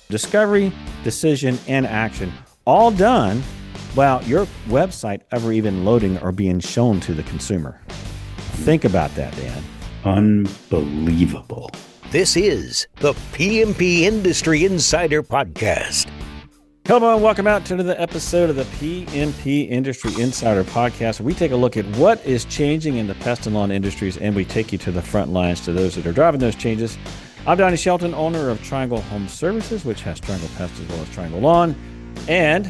Discovery, decision, and action, all done without your website ever even loading or being shown to the consumer. Think about that, Dan. Unbelievable. This is the PMP Industry Insider Podcast. Hello and welcome out to another episode of the PMP Industry Insider Podcast, where we take a look at what is changing in the pest and lawn industries, and we take you to the front lines to those that are driving those changes. I'm Donnie Shelton, owner of Triangle Home Services, which has Triangle Pest as well as Triangle Lawn. And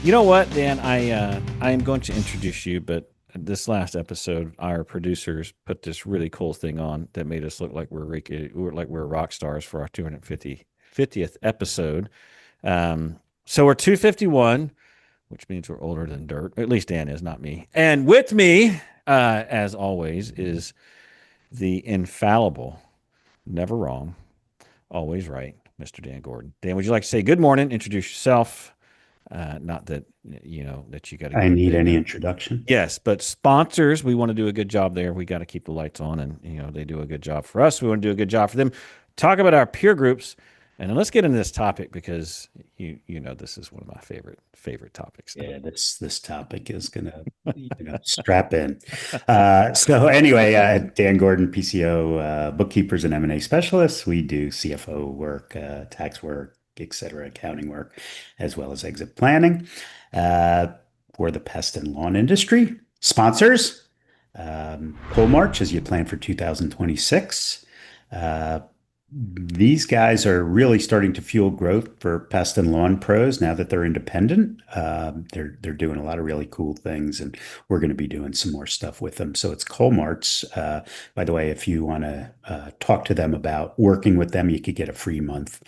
you know what, Dan, I am going to introduce you, but this last episode, our producers put this really cool thing on that made us look like we're rock stars for our 250th episode. So we're 251, which means we're older than dirt. At least Dan is, not me. And with me, as always, is the infallible, never wrong, always right, Mr. Dan Gordon. Dan, would you like to say good morning, introduce yourself? Not that, that you got to. I need any introduction. Yes, but sponsors, we want to do a good job there. We got to keep the lights on, and, they do a good job for us. We want to do a good job for them. Talk about our peer groups. And then let's get into this topic, because this is one of my favorite topics. Yeah, this topic is gonna strap in. So anyway, Dan Gordon, PCO, bookkeepers and M&A specialists. We do CFO work, tax work, etc., accounting work, as well as exit planning for the pest and lawn industry. Sponsors, Coal March as you plan for 2026. These guys are really starting to fuel growth for pest and lawn pros now that they're independent. They're doing a lot of really cool things, and we're going to be doing some more stuff with them. So it's Colmart's. By the way, if you want to talk to them about working with them, you could get a free month.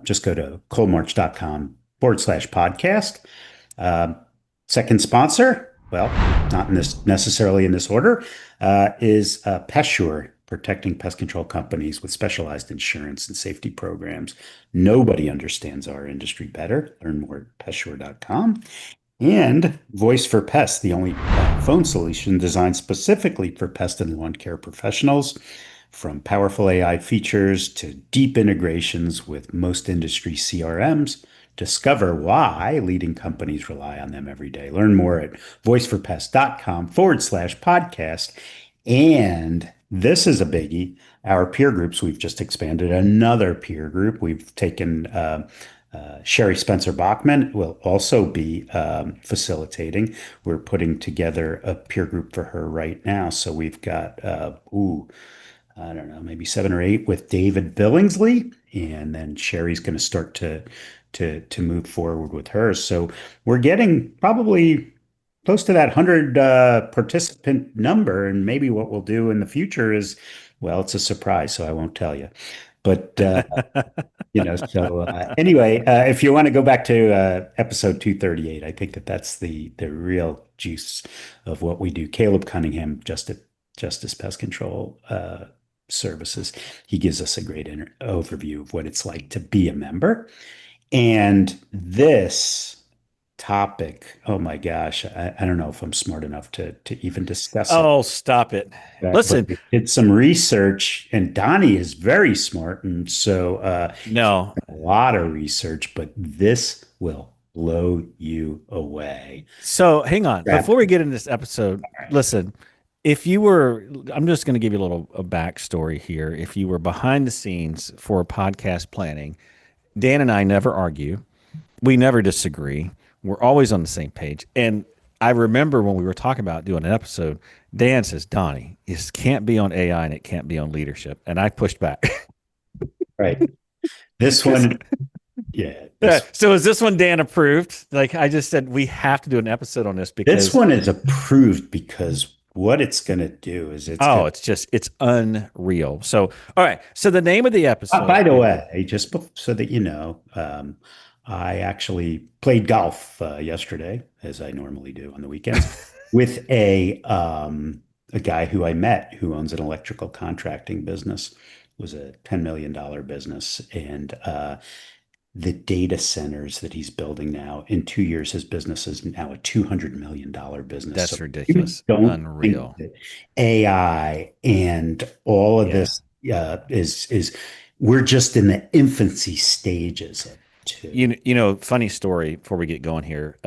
Just go to colmarch.com/podcast. Second sponsor, well, not necessarily in this order, is PestSure. Protecting pest control companies with specialized insurance and safety programs. Nobody understands our industry better. Learn more at pestsure.com. And Voice for Pest, the only phone solution designed specifically for pest and lawn care professionals. From powerful AI features to deep integrations with most industry CRMs, discover why leading companies rely on them every day. Learn more at voiceforpest.com/podcast. And this is a biggie. Our peer groups, we've just expanded another peer group. We've taken Sherry Spencer Bachman will also be facilitating. We're putting together a peer group for her right now. So we've got, I don't know, maybe 7 or 8 with David Billingsley. And then Sherry's going to start to move forward with her. So we're getting probably close to that 100 participant number. And maybe what we'll do in the future is, well, it's a surprise, so I won't tell you. But, anyway, if you want to go back to episode 238, I think that's the real juice of what we do. Caleb Cunningham, Justice Pest Control Services, he gives us a great overview of what it's like to be a member. And this topic, oh my gosh, I don't know if I'm smart enough to even discuss it. Oh, stop it. Listen, but we did some research, and Donnie is very smart, and so no, a lot of research, but this will blow you away. So hang on, before we get into this episode, listen, I'm just going to give you a backstory here. If you were behind the scenes for podcast planning, Dan and I never argue. We never disagree. We're always on the same page. And I remember when we were talking about doing an episode, Dan says, Donnie, this can't be on AI and it can't be on leadership. And I pushed back. Right. This one, yeah. So is this one Dan approved? Like I just said, we have to do an episode on this because this one is approved because what it's going to do is it's unreal. So, all right. So the name of the episode. By the way, just so that you know, I actually played golf yesterday, as I normally do on the weekends, with a guy who I met who owns an electrical contracting business. It was a $10 million business, and the data centers that he's building now, in 2 years, his business is now a $200 million business. That's ridiculous. Unreal. AI and all of this is we're just in the infancy stages of it too. Funny story before we get going here.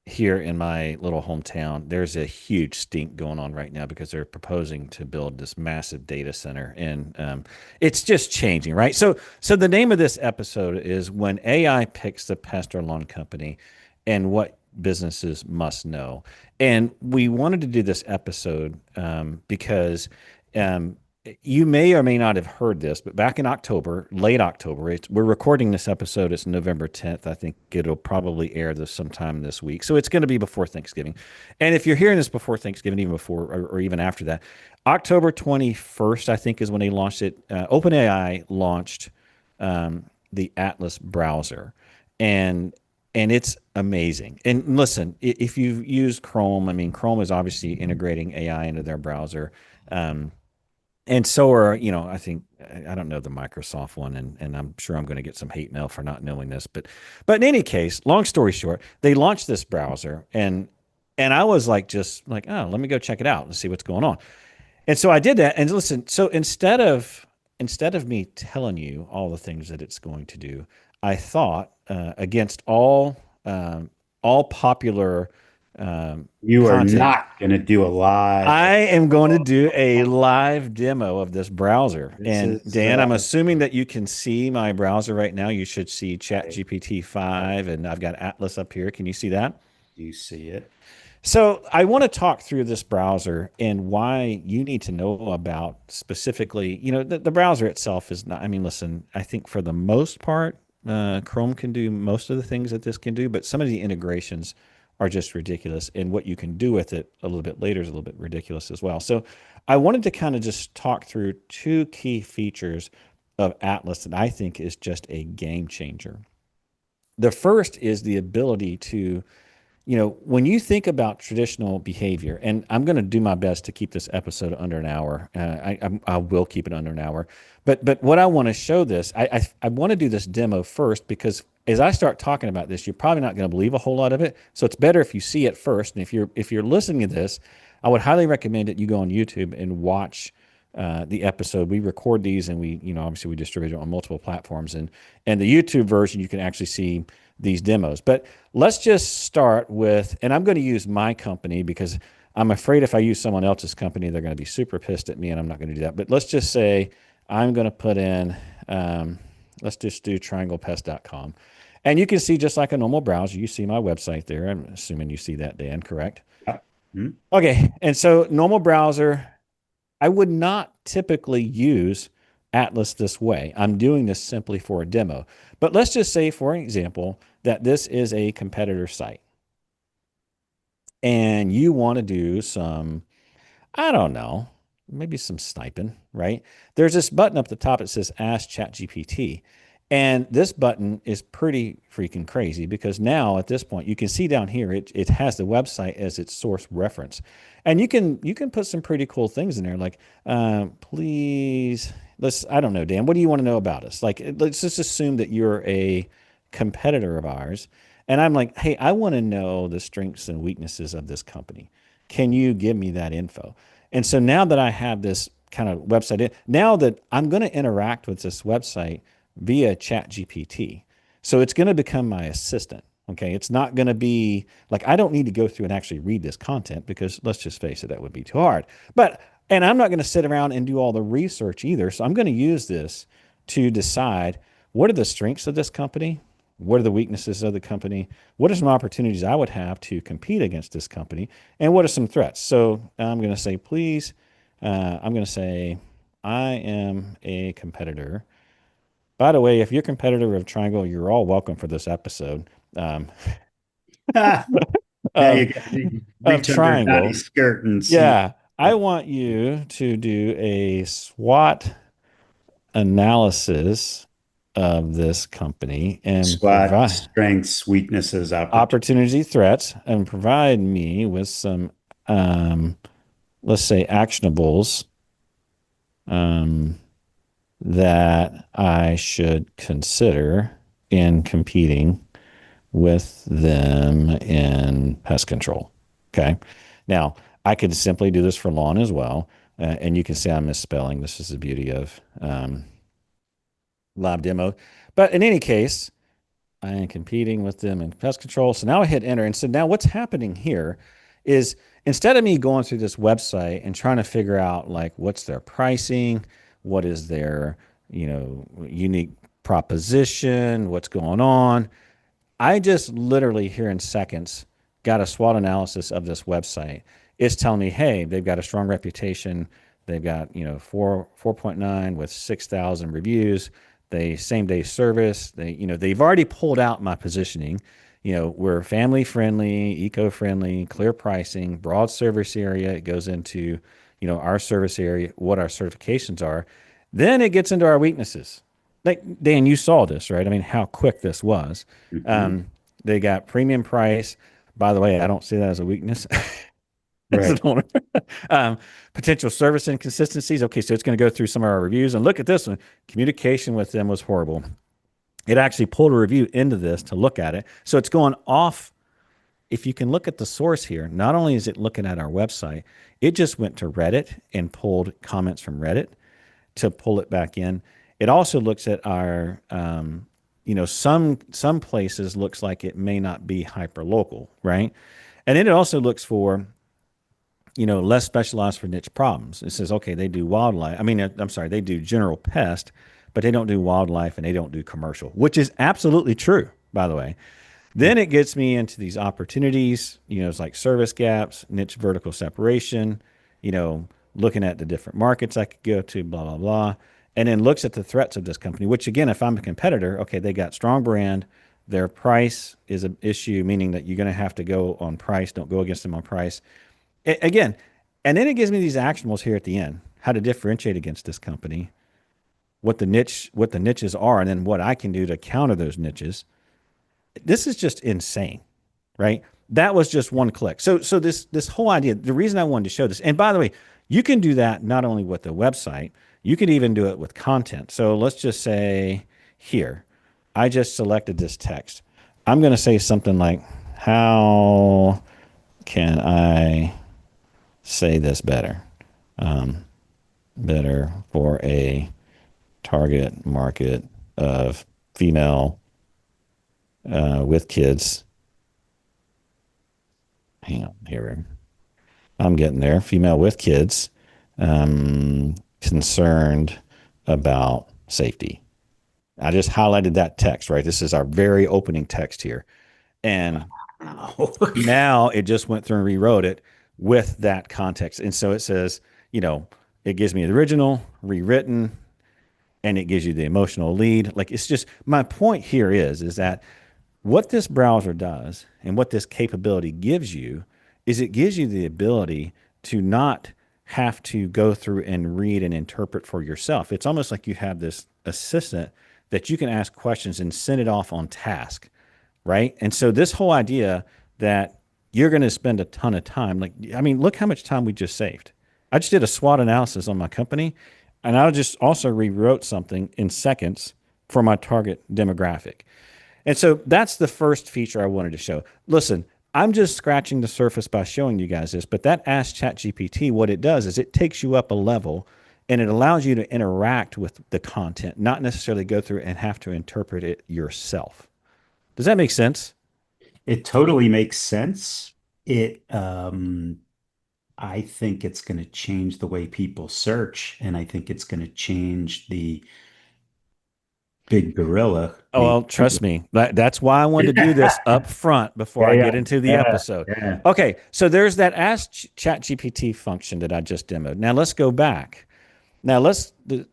Here in my little hometown, there's a huge stink going on right now because they're proposing to build this massive data center, and it's just changing, right? So the name of this episode is "When AI Picks the Pest or Lawn Company, and What Businesses Must Know." And we wanted to do this episode because um, you may or may not have heard this, but back in October, late October, we're recording this episode. It's November 10th. I think it'll probably air this sometime this week. So it's going to be before Thanksgiving. And if you're hearing this before Thanksgiving, even before or even after that, October 21st, I think, is when they launched it. OpenAI launched the Atlas browser. And it's amazing. And listen, if you've used Chrome, I mean, Chrome is obviously integrating AI into their browser. And so are, I think I don't know the Microsoft one, and I'm sure I'm going to get some hate mail for not knowing this, but in any case, long story short, they launched this browser, and I was like, just like, oh, let me go check it out and see what's going on. And so I did that. And listen, so instead of me telling you all the things that it's going to do, I thought against all popular You are content, not going to do a live. I am going to do a live demo of this browser. This And is, Dan, I'm assuming that you can see my browser right now. You should see ChatGPT 5, and I've got Atlas up here. Can you see that? you see it. So I want to talk through this browser and why you need to know about specifically, the browser itself is not, I mean, listen, I think for the most part, Chrome can do most of the things that this can do, but some of the integrations are just ridiculous. And what you can do with it a little bit later is a little bit ridiculous as well. So I wanted to kind of just talk through two key features of Atlas that I think is just a game changer. The first is the ability to when you think about traditional behavior, and I'm going to do my best to keep this episode under an hour. I will keep it under an hour. But what I want to show this, I want to do this demo first because as I start talking about this, you're probably not going to believe a whole lot of it. So it's better if you see it first. And if you're listening to this, I would highly recommend that you go on YouTube and watch the episode. We record these, and obviously we distribute it on multiple platforms. And the YouTube version, you can actually see these demos. But let's just start with, and I'm going to use my company because I'm afraid if I use someone else's company, they're going to be super pissed at me, and I'm not going to do that. But let's just say I'm going to put in, let's just do trianglepest.com. And you can see just like a normal browser, you see my website there. I'm assuming you see that, Dan, correct? Hmm? Okay. And so normal browser, I would not typically use Atlas this way. I'm doing this simply for a demo. But let's just say, for example, that this is a competitor site and you want to do some, I don't know, maybe some sniping, right? There's this button up the top that says Ask ChatGPT. And this button is pretty freaking crazy because now at this point you can see down here it has the website as its source reference, and you can put some pretty cool things in there like please let's I don't know, Dan, what do you want to know about us? Like let's just assume that you're a competitor of ours, and I'm like, hey, I want to know the strengths and weaknesses of this company. Can you give me that info? And so now that I have this kind of website, now that I'm going to interact with this website via ChatGPT. So it's going to become my assistant. Okay. It's not going to be like, I don't need to go through and actually read this content because let's just face it, that would be too hard. And I'm not going to sit around and do all the research either. So I'm going to use this to decide what are the strengths of this company? What are the weaknesses of the company? What are some opportunities I would have to compete against this company? And what are some threats? So I'm going to say, please, I'm going to say, I am a competitor. By the way, if you're a competitor of Triangle, you're all welcome for this episode Now of, you got to of reach under Triangle. Donnie's skirt and see. Yeah, I want you to do a SWOT analysis of this company and SWOT, provide strengths, weaknesses, opportunities. opportunity threats and provide me with some, let's say, actionables um, that I should consider in competing with them in pest control. Okay. Now, I could simply do this for lawn as well. And you can see I'm misspelling. This is the beauty of live demo. But in any case, I am competing with them in pest control. So now I hit enter. And so now what's happening here is instead of me going through this website and trying to figure out like what's their pricing, what is their, unique proposition, what's going on, I just literally here in seconds got a SWOT analysis of this website. It's telling me, hey, they've got a strong reputation. They've got 4.9 with 6,000 reviews. They same day service. They've already pulled out my positioning. We're family friendly, eco friendly, clear pricing, broad service area. It goes into our service area, what our certifications are. Then it gets into our weaknesses. Like Dan, you saw this, right? I mean, how quick this was. Mhm. Um, they got premium price. By the way, I don't see that as a weakness as an Right. owner. um, Potential service inconsistencies. Okay, so it's going to go through some of our reviews and look at this one. Communication with them was horrible. It actually pulled a review into this to look at it. So it's going off. If you can look at the source here, not only is it looking at our website, it just went to Reddit and pulled comments from Reddit to pull it back in. It also looks at our, some places looks like it may not be hyper local, right? And then it also looks for less specialized for niche problems. It says, okay, they do wildlife. I mean, I'm sorry, they do general pest, but they don't do wildlife and they don't do commercial, which is absolutely true, by the way. Then it gets me into these opportunities, it's like service gaps, niche vertical separation, looking at the different markets I could go to, blah, blah, blah. And then looks at the threats of this company, which again, if I'm a competitor, okay, they got strong brand. Their price is an issue, meaning that you're going to have to go on price. Don't go against them on price. Again, and then it gives me these actionables here at the end, how to differentiate against this company, what the niches are, and then what I can do to counter those niches. This is just insane, right? That was just one click. So this whole idea, the reason I wanted to show this, and by the way, you can do that not only with the website, you can even do it with content. So let's just say here, I just selected this text. I'm going to say something like, how can I say this better? Better for a target market of female with kids. Hang on here. I'm getting there. Female with kids, concerned about safety. I just highlighted that text, right? This is our very opening text here. And Wow. now it just went through and rewrote it with that context. And so it says, it gives me the original, rewritten, and it gives you the emotional lead. Like it's just my point here is that what this browser does and what this capability gives you is it gives you the ability to not have to go through and read and interpret for yourself. It's almost like you have this assistant that you can ask questions and send it off on task, right? And so this whole idea that you're going to spend a ton of time, like I mean, look how much time we just saved. I just did a SWOT analysis on my company, and I just also rewrote something in seconds for my target demographic. And so that's the first feature I wanted to show. Listen, I'm just scratching the surface by showing you guys this, but that Ask ChatGPT, what it does is it takes you up a level and it allows you to interact with the content, not necessarily go through and have to interpret it yourself. Does that make sense? It totally makes sense. It, I think it's going to change the way people search, and I think it's going to change the big gorilla Oh, named well, trust Google. me. That's why I wanted to do this up front before Yeah, I yeah, get into the yeah, episode. yeah. Okay, so there's that Ask ChatGPT function that I just demoed. Now let's go back. Now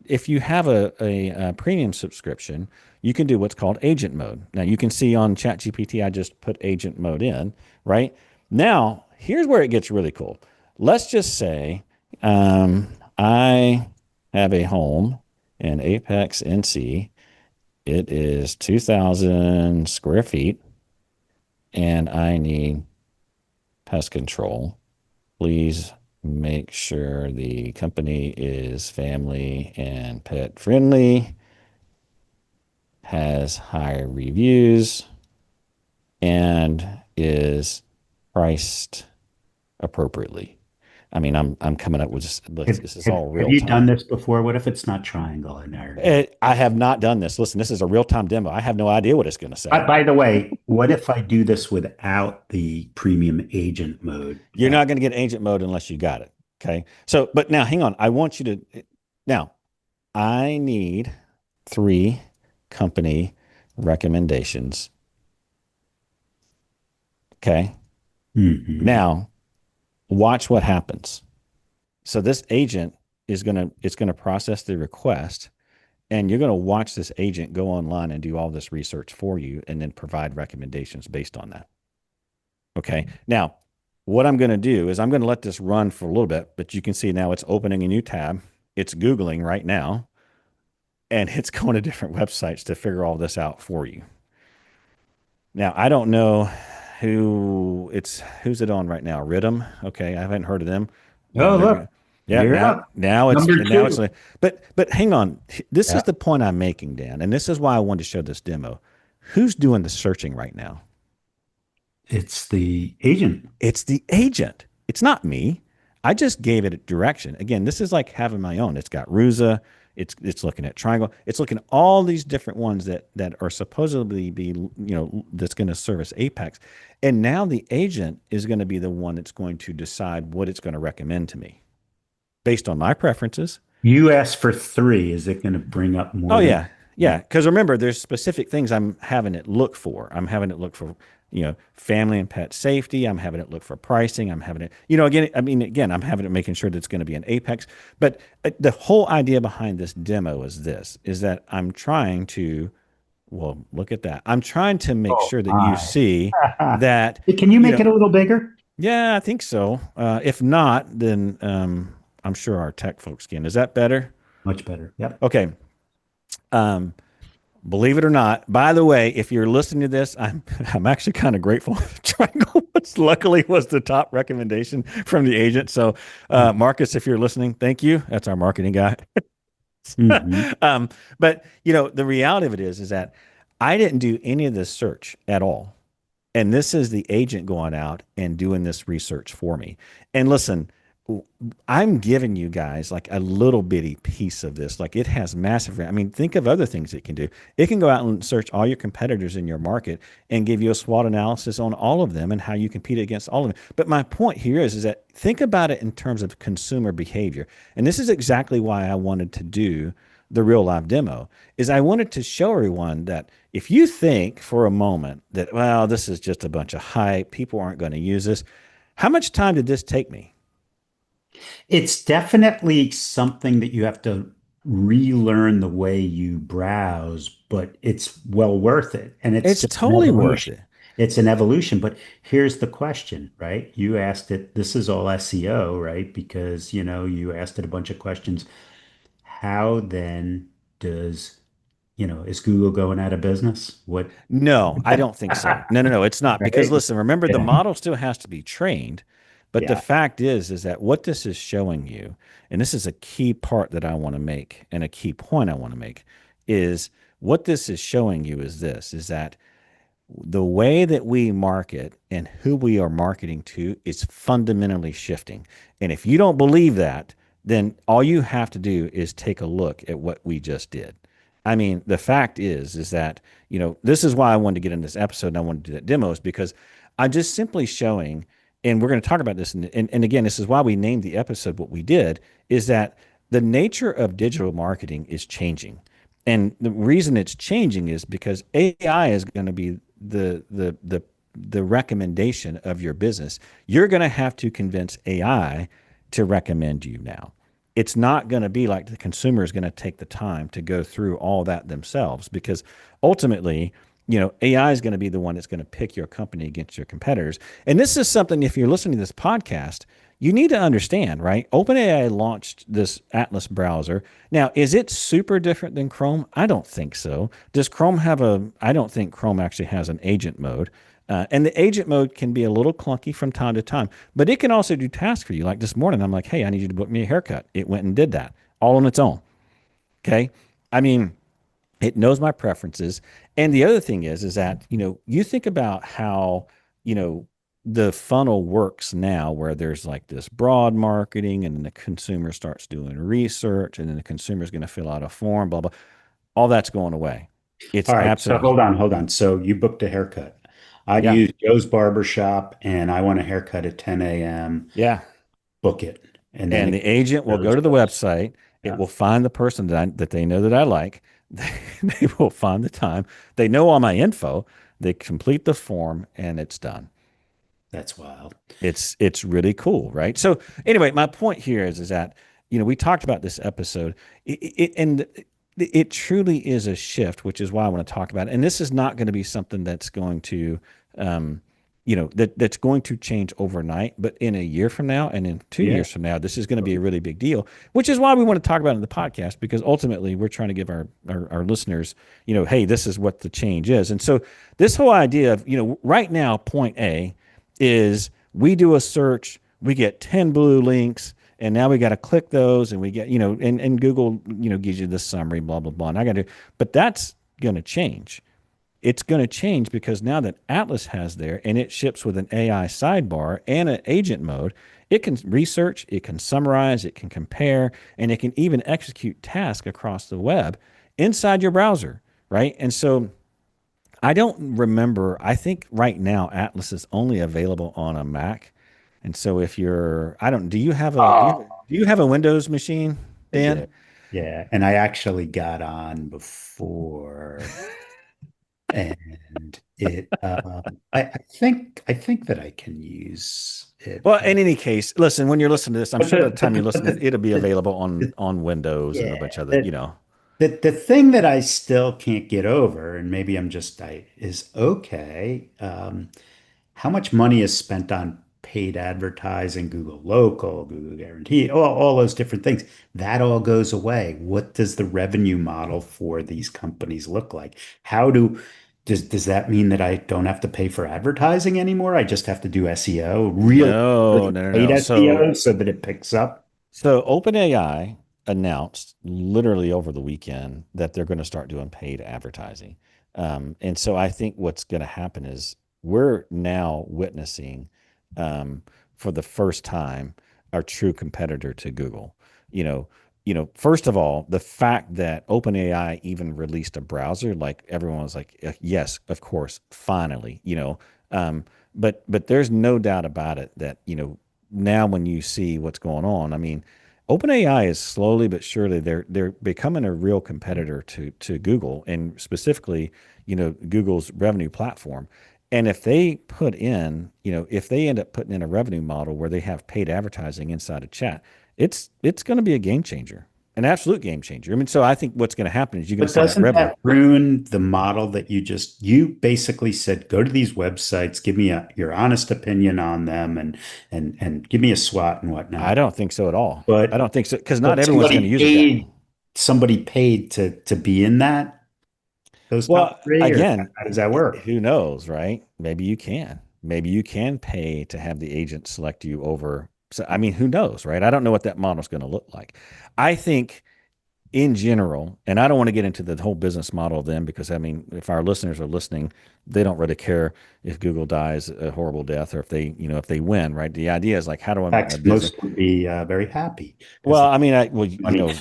if you have a premium subscription, you can do what's called agent mode. Now you can see on ChatGPT, I just put agent mode in, right? Now, here's where it gets really cool. Let's just say I have a home in Apex, NC. It is 2,000 square feet, and I need pest control. Please make sure the company is family and pet friendly, has high reviews, and is priced appropriately. I mean, I'm coming up with just Have, this is have, all have real you done time. this before? What if it's not triangle in there? I have not done this. Listen, this is a real time demo. I have no idea what it's going to say. By the way, what if I do this without the premium agent mode? You're not going to get agent mode unless you got it. Okay. So, but now hang on. I want you to, now I need three company recommendations. Okay. Mhm. Now watch what happens. So this agent it's going to process the request, and you're going to watch this agent go online and do all this research for you and then provide recommendations based on that. Okay. Now, what I'm going to do is I'm going to let this run for a little bit, but you can see now it's opening a new tab. It's Googling right now, and it's going to different websites to figure all this out for you. Now, I don't know who's it on right now? Rhythm. Okay. I haven't heard of them. Oh, They're look, good. Yeah. you're up. Number Now it's two. like, but hang on. This is Yeah, the point I'm making, Dan, and this is why I wanted to show this demo. Who's doing the searching right now? it's the agent. It's the agent. It's not me. I just gave it a direction. Again, this is like having my own. It's got Ruza. It's looking at Triangle. It's looking at all these different ones that are supposedly be that's going to service Apex, and now the agent is going to be the one that's going to decide what it's going to recommend to me based on my preferences. You asked for three. Is it going to bring up Oh more than? yeah, yeah. Because remember, there's specific things I'm having it look for. I'm having it look for, family and pet safety. I'm having it look for pricing. I'm having it, again. I mean, again, I'm having it making sure that it's going to be an Apex. But the whole idea behind this demo is this: is that I'm trying to, well, look at that. I'm trying to make Oh sure that you my. see that, Can you make it a little bigger? yeah, I think so. If not, then I'm sure our tech folks can. Is that better? Much better. Yep. Okay. Um, Believe it or not, by the way, if you're listening to this, I'm actually kind of grateful. Triangle was luckily was the top recommendation from the agent. So, Marcus, if you're listening, thank you. That's our marketing guy. Mm-hmm. um, but the reality of it is that I didn't do any of this search at all, and this is the agent going out and doing this research for me. And listen, I'm giving you guys like a little bitty piece of this. Like it has massive. I mean, think of other things it can do. It can go out and search all your competitors in your market and give you a SWOT analysis on all of them and how you compete against all of them. But my point here is that think about it in terms of consumer behavior. And this is exactly why I wanted to do the real live demo is I wanted to show everyone that if you think for a moment that, well, this is just a bunch of hype, people aren't going to use this. How much time did this take me? It's definitely something that you have to relearn the way you browse, but it's well worth it. And it's It's just an totally worth evolution. it. It's an evolution. But here's the question, right? You asked it, this is all SEO, right? Because, you asked it a bunch of questions. How then does, is Google going out of business? What? No, I don't think so. No, no, no, it's not. Because Right? listen, remember the Yeah. model still has to be trained. But the Yeah. fact is that what this is showing you, and this is a key part that I want to make, and a key point I want to make, is what this is showing you is this, is that the way that we market and who we are marketing to is fundamentally shifting. And if you don't believe that, then all you have to do is take a look at what we just did. I mean, the fact is that, this is why I wanted to get in this episode and I wanted to do that demos because I'm just simply showing, and we're going to talk about this. And again, this is why we named the episode what we did, is that the nature of digital marketing is changing. And the reason it's changing is because AI is going to be the recommendation of your business. You're going to have to convince AI to recommend you now. It's not going to be like the consumer is going to take the time to go through all that themselves because ultimately, AI is going to be the one that's going to pick your company against your competitors. And this is something, if you're listening to this podcast, you need to understand, right? OpenAI launched this Atlas browser. Now, is it super different than Chrome? I don't think so. Does Chrome have I don't think Chrome actually has an agent mode. And the agent mode can be a little clunky from time to time, but it can also do tasks for you. Like this morning, I'm like, hey, I need you to book me a haircut. It went and did that all on its own. Okay. I mean, it knows my preferences. And the other thing is that, you think about how, you know, the funnel works now where there's like this broad marketing and then the consumer starts doing research and then the consumer is going to fill out a form, blah, blah. All that's going away. It's All right. So absolutely, hold on. So you booked a haircut. I yeah. use Joe's Barber Shop and I want a haircut at 10 a.m. Yeah. Book it. And then And the it agent will go goes, to the website. It yeah, will find the person that they know that I like. They will find the time. They know all my info. They complete the form and it's done. that's wild. It's really cool, right? So anyway, my point here is that we talked about this episode, and it truly is a shift, which is why I want to talk about it. And this is not going to be something that's going to, um, that's going to change overnight. But in a year from now, and in two Yeah. years from now, this is going to be a really big deal. Which is why we want to talk about it in the podcast, because ultimately we're trying to give our listeners, hey, this is what the change is. And so this whole idea of, right now, point A is we do a search, we get 10 blue links, and now we got to click those and we get, and Google, gives you this summary, blah, blah, blah. And I got to, but that's going to change. It's going to change because now that Atlas has there and it ships with an AI sidebar and an agent mode, it can research, it can summarize, it can compare, and it can even execute tasks across the web inside your browser, right? And so I don't remember. I think right now Atlas is only available on a Mac, and so if you're, I don't. Do you have a Oh, do you have a Windows machine, I Dan? did. Yeah. And I actually got on before and I think that I can use it. Well, in any case, listen. When you're listening to this, I'm But sure by the time you listen to it, it'll be the, available on Windows and a bunch yeah, of other. the thing that I still can't get over, and maybe I'm just I is okay. How much money is spent on paid advertising, Google Local, Google Guarantee, all those different things? That all goes away. What does the revenue model for these companies look like? How does that mean that I don't have to pay for advertising anymore? I just have to do SEO, No, really no, no, paid no. SEO so that it picks up? So OpenAI announced literally over the weekend that they're going to start doing paid advertising. And so I think what's going to happen is we're now witnessing, for the first time, our true competitor to Google. You know, first of all, the fact that OpenAI even released a browser, like everyone was like, yes, of course, finally, but there's no doubt about it that, now when you see what's going on, I mean, OpenAI is slowly but surely they're becoming a real competitor to Google and specifically, Google's revenue platform. And if they put in, if they end up putting in a revenue model where they have paid advertising inside of chat, it's going to be a game changer, an absolute game changer. I mean, so I think what's going to happen is you're going to But see that doesn't revenue. that ruin the model that you basically said, go to these websites, give me your honest opinion on them and give me a SWOT and I whatnot. don't think so at all. I But don't think so because not but everyone's going to use it that. somebody paid to be in those top Well, three, or again, how does that work? who knows, right? Maybe you can. Maybe you can pay to have the agent select you over. So, I mean, who knows, right? I don't know what that model is going to look like. I think in general, and I don't want to get into the whole business model then because I mean, if our listeners are listening, they don't really care if Google dies a horrible death or if they win, right? The idea is like, how do I make my Fact, business? most would be very happy because Well, they I mean, money.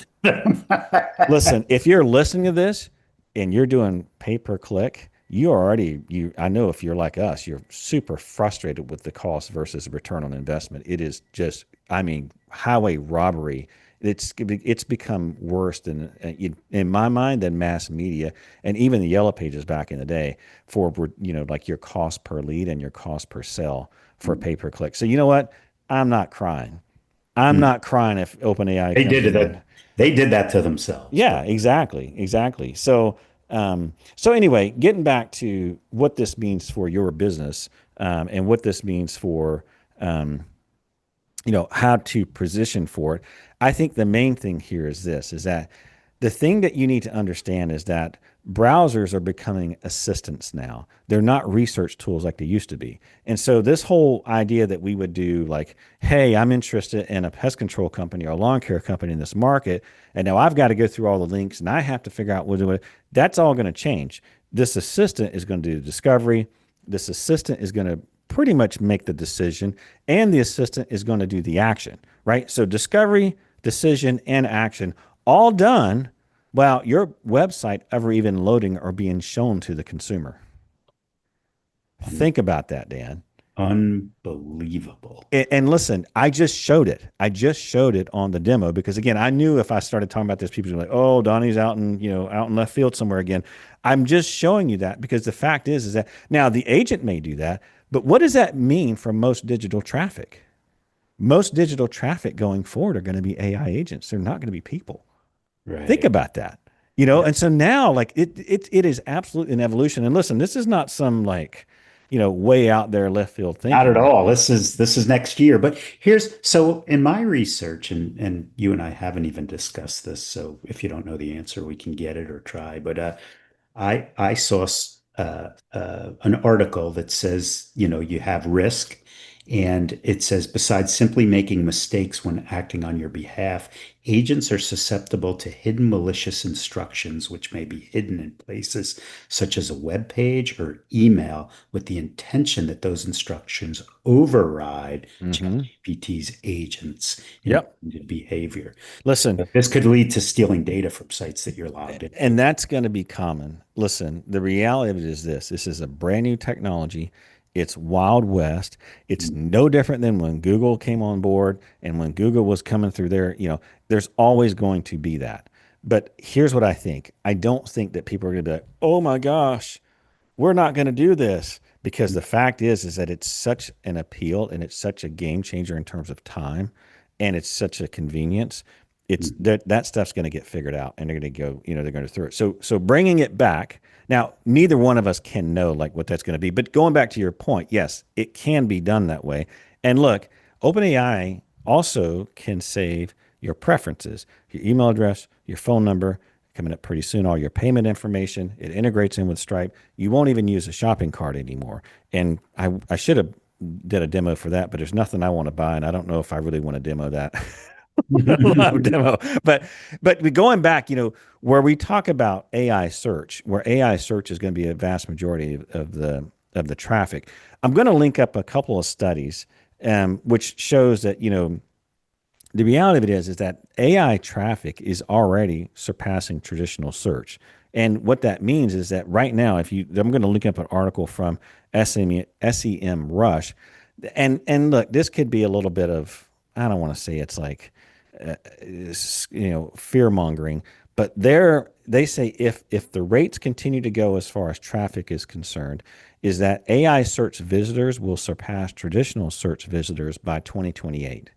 listen, if you're listening to this and you're doing pay per click, I know if you're like us, you're super frustrated with the cost versus return on investment. It is just, I mean, highway robbery. It's become worse than in my mind than mass media and even the yellow pages back in the day for like your cost per lead and your cost per sell for pay per click. So you know what? I'm not crying. I'm not crying if OpenAI They comes did in and it. They did that to themselves. yeah, But exactly, exactly. So anyway, getting back to what this means for your business, and what this means for um, how to position for it. I think the main thing here is that the thing that you need to understand is that browsers are becoming assistants now. They're not research tools like they used to be. And so this whole idea that we would do like, hey, I'm interested in a pest control company or a lawn care company in this market, and now I've got to go through all the links and I have to figure out what that's all going to change. This assistant is going to do the discovery. This assistant is going to pretty much make the decision, and the assistant is going to do the action, right? So discovery, decision, and action all done while your website ever even loading or being shown to the consumer. Un- Think about that, Dan. Unbelievable. And listen, I just showed it. I just showed it on the demo because again, I knew if I started talking about this, people would be like, "Oh, Donnie's out in out in left field somewhere again." I'm just showing you that because the fact is that now the agent may do that, but what does that mean for most digital traffic? Most digital traffic going forward are going to be AI agents. They're not going to be people. Think Right. about that. Yeah. And so now like it is absolutely an evolution. And listen, this is not some like, way out there left field Not at thinking. all. This is next year. But here's so in my research, and you and I haven't even discussed this. So if you don't know the answer, we can get it or try. But I saw an article that says, you have risk, and it says besides simply making mistakes when acting on your behalf, agents are susceptible to hidden malicious instructions, which may be hidden in places such as a web page or email, with the intention that those instructions override Hmm. ChatGPT's agents' Yep. intended behavior. Listen, This could lead to stealing data from sites that you're logged into. and that's going to be common. Listen, the reality of it is this is a brand new technology. It's Wild West. It's no different than when Google came on board and when Google was coming through there. There's always going to be that. But here's what I think. I don't think that people are going to be like, oh my gosh, we're not going to do this because the fact is that it's such an appeal and it's such a game changer in terms of time and it's such a convenience. It's that stuff's going to get figured out and they're going to go, they're going to throw it. So bringing it back now, neither one of us can know like what that's going to be. But going back to your point, yes, it can be done that way. And look, OpenAI also can save your preferences, your email address, your phone number, coming up pretty soon, all your payment information. It integrates in with Stripe. You won't even use a shopping cart anymore. And I should have did a demo for that, but there's nothing I want to buy, and I don't know if I really want to demo that. Love demo, but going back, where we talk about AI search, where AI search is going to be a vast majority of the traffic. I'm going to link up a couple of studies, which shows that the reality of it is that AI traffic is already surpassing traditional search. And what that means is that right now, I'm going to look up an article from SEM Rush, and look, this could be a little bit of, I don't want to say it's like, fear mongering, but they say if the rates continue to go as far as traffic is concerned, is that AI search visitors will surpass traditional search visitors by 2028,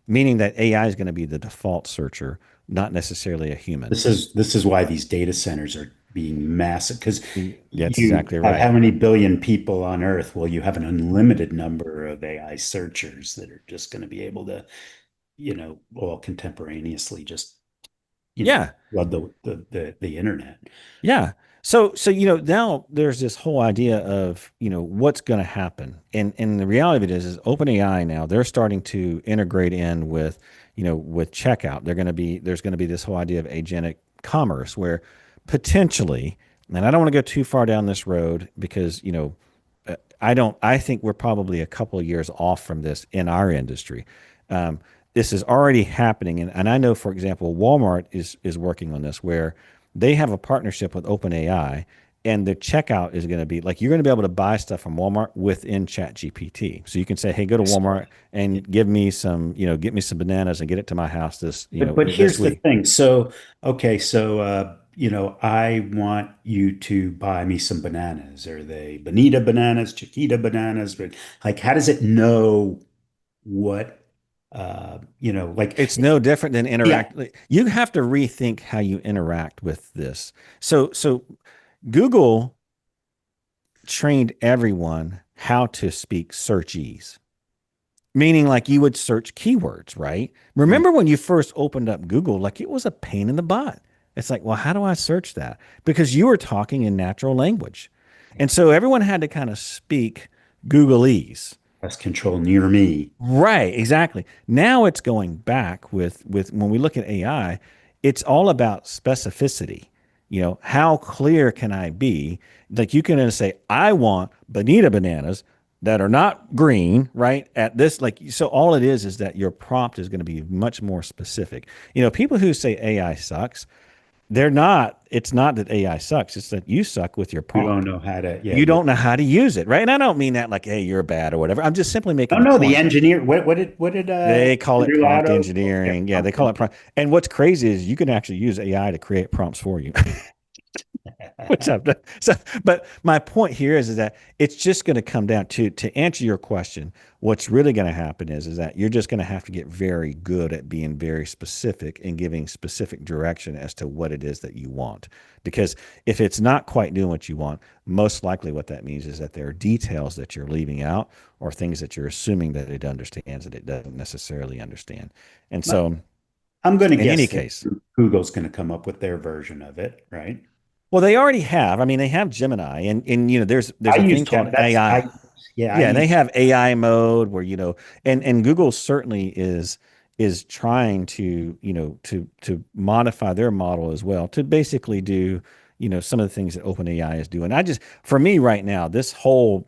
meaning that AI is going to be the default searcher, not necessarily a human. This is why these data centers are being massive because That's you exactly have how right. many billion people on Earth? Well, you have an unlimited number of AI searchers that are just going to be able to, all contemporaneously just, Yeah. flood the internet. Yeah. So now there's this whole idea of what's going to happen, and the reality of it is OpenAI now they're starting to integrate in with checkout. There's going to be this whole idea of agentic commerce where potentially, and I don't want to go too far down this road because I think we're probably a couple of years off from this in our industry. Um, this is already happening, and I know, for example, Walmart is working on this where they have a partnership with OpenAI, and the checkout is going to be like you're going to be able to buy stuff from Walmart within ChatGPT. So you can say, "Hey, go to Walmart and get me some bananas and get it to my house But this here's the week." thing. So, okay, so I want you to buy me some bananas. Are they Bonita bananas, Chiquita bananas? But like, how does it know what like It's no different than yeah, interact. You have to rethink how you interact with this. So Google trained everyone how to speak searchese, meaning like you would search keywords, right? Remember when you first opened up Google, like it was a pain in the butt. It's like, well, how do I search that? Because you were talking in natural language. And so everyone had to kind of speak Googleese. pest control near me. Right, exactly. Now it's going back with when we look at AI, it's all about specificity. How clear can I be? Like you can say, I want bonita bananas, that are not green, right? At this, like, so all it is that your prompt is going to be much more specific. People who say AI sucks, they're not, it's not that AI sucks, it's that you suck with your You don't prompt. know how to, yeah, You you don't know how to use it, right? And I don't mean that like, hey, you're bad or whatever. I'm just simply no, making the no, the point. engineer, what did They call it Andrew prompt Otto? Yeah, engineering. Yeah, they prompt call it prompt. And what's crazy is you can actually use AI to create prompts for you. Which I've done. So, but my point here is that it's just going to come down to answer your question. What's really going to happen is that you're just going to have to get very good at being very specific and giving specific direction as to what it is that you want. Because if it's not quite doing what you want, most likely what that means is that there are details that you're leaving out or things that you're assuming that it understands that it doesn't necessarily understand. And My- so, I'm going to in any guess that case, Google's going to come up with their version of it, right? well, they already have. I mean, they have Gemini, and there's I a use thing talk. called That's AI. yeah, I Yeah, they use. have AI mode where and Google certainly is trying to to modify their model as well to basically do some of the things that OpenAI is doing. I just for me right now, this whole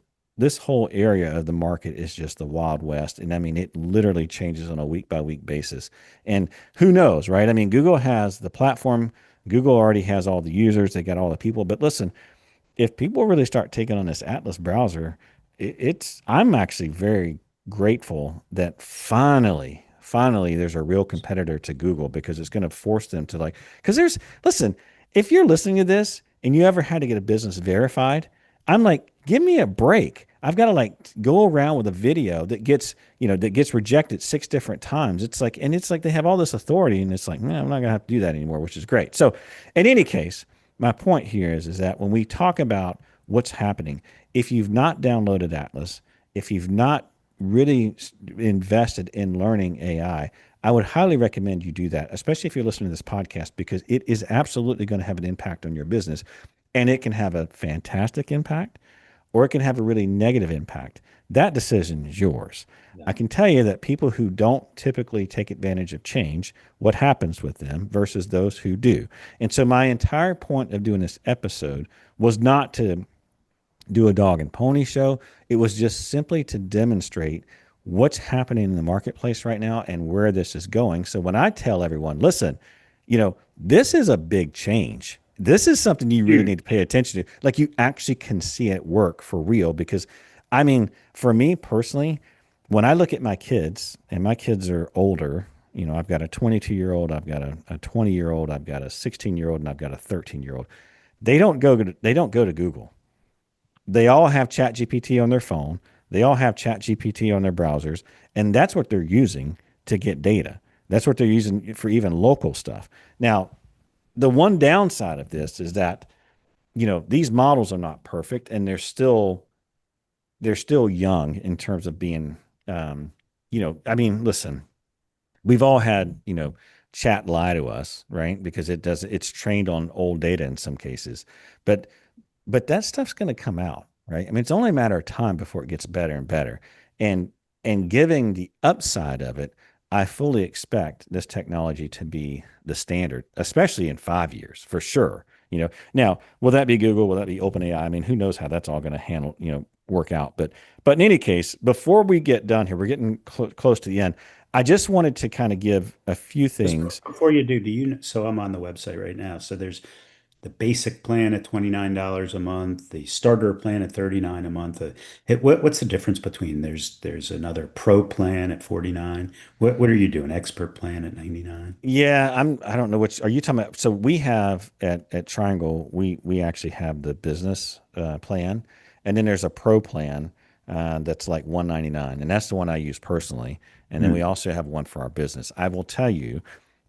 area of the market is just the Wild West, and I mean it literally changes on a week by week basis. And who knows, right? I mean, Google has the platform. Google already has all the users. They got all the people. But listen, if people really start taking on this Atlas browser, it's I'm actually very grateful that finally there's a real competitor to Google because it's going to force them to like because listen, if you're listening to this and you ever had to get a business verified, I'm like, give me a break. I've got to like go around with a video that gets rejected 6 different times. It's like they have all this authority, and it's like, I'm not gonna have to do that anymore, which is great. So, in any case, my point here is that when we talk about what's happening, if you've not downloaded Atlas, if you've not really invested in learning I would highly recommend you do that, especially if you're listening to this podcast, because it is absolutely going to have an impact on your business. And it can have a fantastic impact or it can have a really negative impact. That decision is yours. Yeah. I can tell you that people who don't typically take advantage of change, what happens with them versus those who do. And so, my entire point of doing this episode was not to do a dog and pony show. It was just simply to demonstrate what's happening in the marketplace right now and where this is going. So when I tell everyone, listen, this is a big change. This is something you really Huge. need to pay attention to. Like you actually can see it work for real. Because, I mean, for me personally, when I look at my kids, and my kids are older, I've got a 22-year-old, I've got a 20-year-old, I've got a 16-year-old, and I've got a 13-year-old. They don't go to Google. They all have ChatGPT on their phone. They all have ChatGPT on their browsers, and that's what they're using to get data. That's what they're using for even local stuff. Now, the one downside of this is that these models are not perfect, and they're still young in terms of being. I mean, listen, we've all had chat lie to us, right? Because it's trained on old data in some cases, but that stuff's going to come out, right? I mean, it's only a matter of time before it gets better and better. And giving the upside of it, I fully expect this technology to be the standard, especially in 5 years, for sure. Now, will that be Google? Will that be OpenAI? I mean, who knows how that's all going to handle, work out. But in any case, before we get done here, we're getting close to the end. I just wanted to kind of give a few Just things. before you do you so I'm on the website right now. So there's the basic plan at $29 a month, the starter plan at 39 a month. What's the difference between there's another pro plan at 49. What are you doing? Expert plan at 99. Yeah, I don't know which are you talking about. So we have at Triangle, we actually have the business plan, and then there's a pro plan that's like 199, and that's the one I use personally. And then we Hmm. also have one for our business. I will tell you,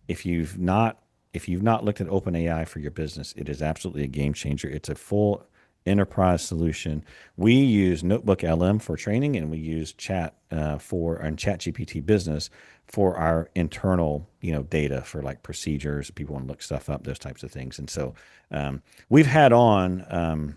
if you've not if you've not looked at OpenAI for your business, it is absolutely a game changer. It's a full enterprise solution. We use Notebook LM for training, and we use Chat GPT Business for our internal data for like procedures. People want to look stuff up, those types of things. And so um, we've had on.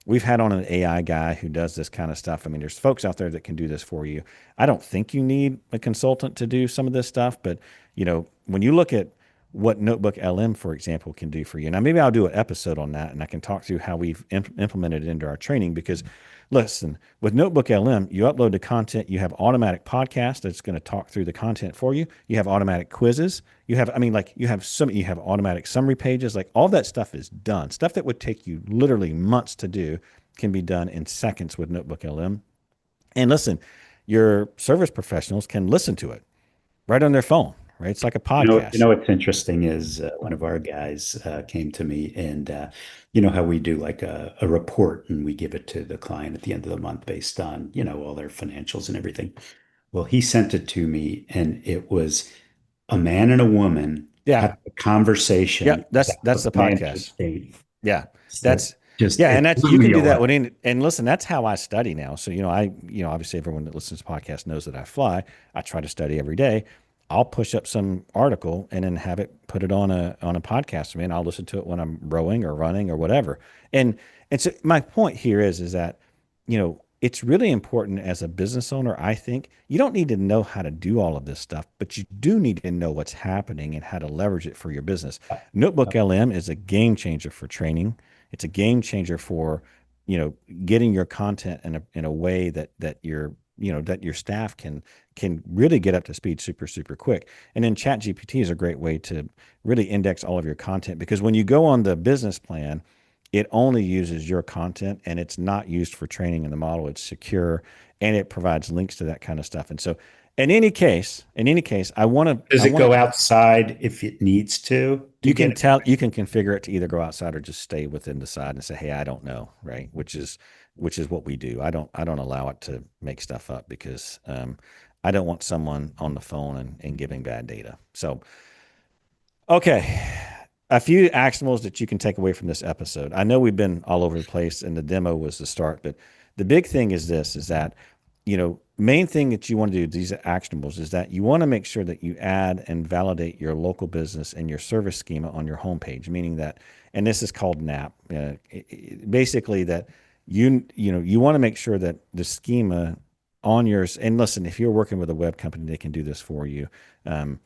We've had on an AI guy who does this kind of stuff. I mean, there's folks out there that can do this for you. I don't think you need a consultant to do some of this stuff, but when you look at what Notebook LM, for example, can do for you. Now, maybe I'll do an episode on that and I can talk through how we've implemented it into our training because listen, with Notebook LM, you upload the content, you have automatic podcast that's going to talk through the content for you. You have automatic quizzes. You have, I mean, like you have automatic summary pages, like all that stuff is done. Stuff that would take you literally months to do can be done in seconds with Notebook LM. And listen, your service professionals can listen to it right on their phone, right? It's like a podcast. What's interesting is one of our guys came to me and you know how we do like a report and we give it to the client at the end of the month based on, all their financials and everything. Well, he sent it to me and it was a man and a woman Yeah. having a conversation Yeah. That's about the the financial podcast. state. Yeah. That That's just, yeah, it and that's blew you can me do that away. with any and listen, that's how I study now. So, obviously everyone that listens to podcasts knows that I fly. I try to study every day. I'll push up some article and then have it put it on a podcast. I mean, I'll listen to it when I'm rowing or running or whatever. And so my point here is that, it's really important as a business owner, I think. You don't need to know how to do all of this stuff, but you do need to know what's happening and how to leverage it for your business. Notebook LM is a game changer for training. It's a game changer for, getting your content in a way that your staff can really get up to speed super, super quick. And then ChatGPT is a great way to really index all of your content because when you go on the business plan, it only uses your content and it's not used for training in the model. It's secure and it provides links to that kind of stuff. And so in any case, Does I it want go to outside if it needs to get it? you can configure it to either go outside or just stay within the side and say, hey, I don't know, right? Which is what we do. I don't allow it to make stuff up because I don't want someone on the phone and giving bad data. So okay, a few actionables that you can take away from this episode. I know we've been all over the place and the demo was the start, but the big thing is this is that, main thing that you want to do, these actionables, is that you want to make sure that you add and validate your local business and your service schema on your homepage, meaning that, and this is called NAP, basically that you want to make sure that the schema on yours, and listen, if you're working with a web company, they can do this for you. Um,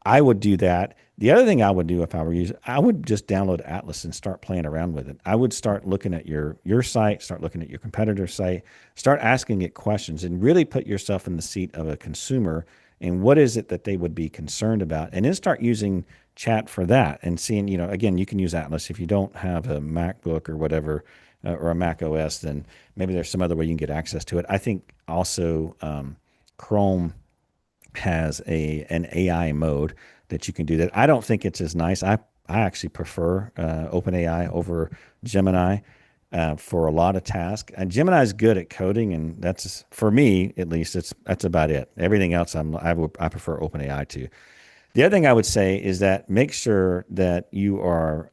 I would do that. The other thing I would do if I were you, I would just download Atlas and start playing around with it. I would start looking at your site, start looking at your competitor's site, start asking it questions, and really put yourself in the seat of a consumer and what is it that they would be concerned about, and then start using chat for that and seeing. Again, you can use Atlas if you don't have a MacBook or whatever. Or a Mac OS, then maybe there's some other way you can get access to it. I think also Chrome has an AI mode that you can do that. I don't think it's as nice. I actually prefer OpenAI over Gemini for a lot of tasks. And Gemini is good at coding, and that's for me at least. That's about it. Everything else, I prefer OpenAI to. The other thing I would say is that make sure that you are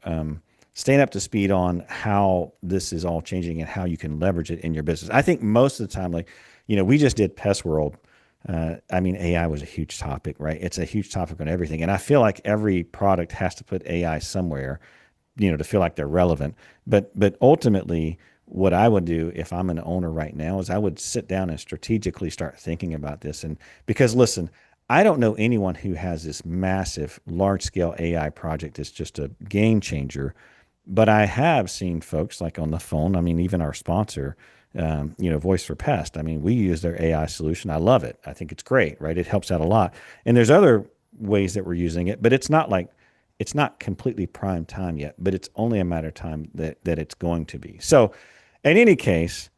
staying up to speed on how this is all changing and how you can leverage it in your business. I think most of the time, like, we just did Pest World. I mean, AI was a huge topic, right? It's a huge topic on everything. And I feel like every product has to put AI somewhere, to feel like they're relevant. But ultimately, what I would do if I'm an owner right now is I would sit down and strategically start thinking about this. And because listen, I don't know anyone who has this massive, large scale AI project that's just a game changer. But I have seen folks like on the phone. I mean, even our sponsor, Voice for Pest. I mean, we use their AI solution. I love it. I think it's great, right? It helps out a lot. And there's other ways that we're using it, but it's not completely prime time yet, but it's only a matter of time that it's going to be. So in any case,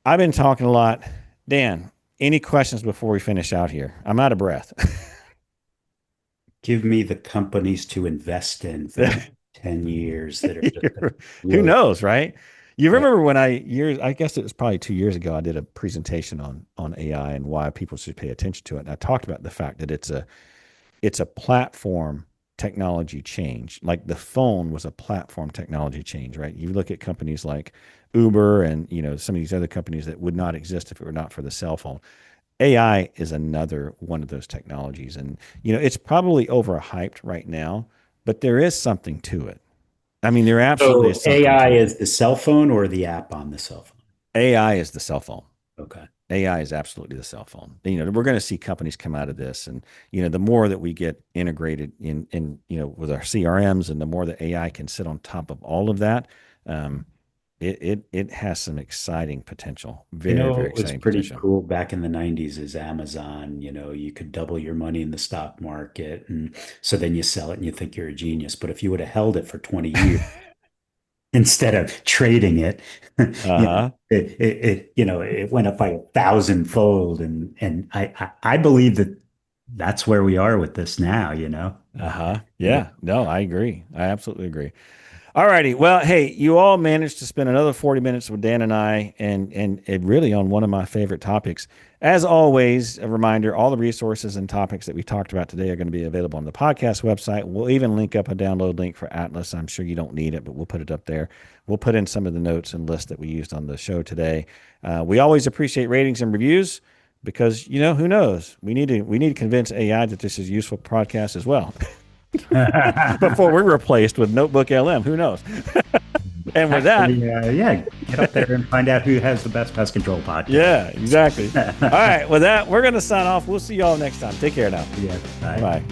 I've been talking a lot. Dan, any questions before we finish out here? I'm out of breath. Give me the companies to invest in for the next 10 years that are just going to Who explode. knows, right? You Yeah. remember when I guess it was probably 2 years ago, I did a presentation on AI and why people should pay attention to it. And I talked about the fact that it's a platform technology change. Like the phone was a platform technology change, right? You look at companies like Uber and some of these other companies that would not exist if it were not for the cell phone. AI is another one of those technologies, and it's probably overhyped right now, but there is something to it. I mean, there absolutely So is something AI to it. is the cell phone or the app on the cell phone? AI is the cell phone. Okay. AI is absolutely the cell phone. We're going to see companies come out of this, and the more that we get integrated in with our CRMs, and the more that AI can sit on top of all of that, it has some exciting potential. Very, very It was exciting pretty potential. cool back in the 90s is Amazon, you could double your money in the stock market. And so then you sell it and you think you're a genius. But if you would have held it for 20 years instead of trading it, Uh-huh. it went up by 1,000-fold. And I believe that that's where we are with this now. Uh-huh. Yeah. Yeah. No, I agree. I absolutely agree. All righty. Well, hey, you all managed to spend another 40 minutes with Dan and I, and it really on one of my favorite topics. As always, a reminder, all the resources and topics that we talked about today are going to be available on the podcast website. We'll even link up a download link for Atlas. I'm sure you don't need it, but we'll put it up there. We'll put in some of the notes and lists that we used on the show today. We always appreciate ratings and reviews because, who knows? We need to convince AI that this is a useful podcast as well. Before we're replaced with Notebook LM. Who knows? And with that, Actually, yeah, get up there and find out who has the best pest control podcast. yeah, exactly. All right. With that, we're going to sign off. We'll see y'all next time. Take care now. Yeah, bye. Bye.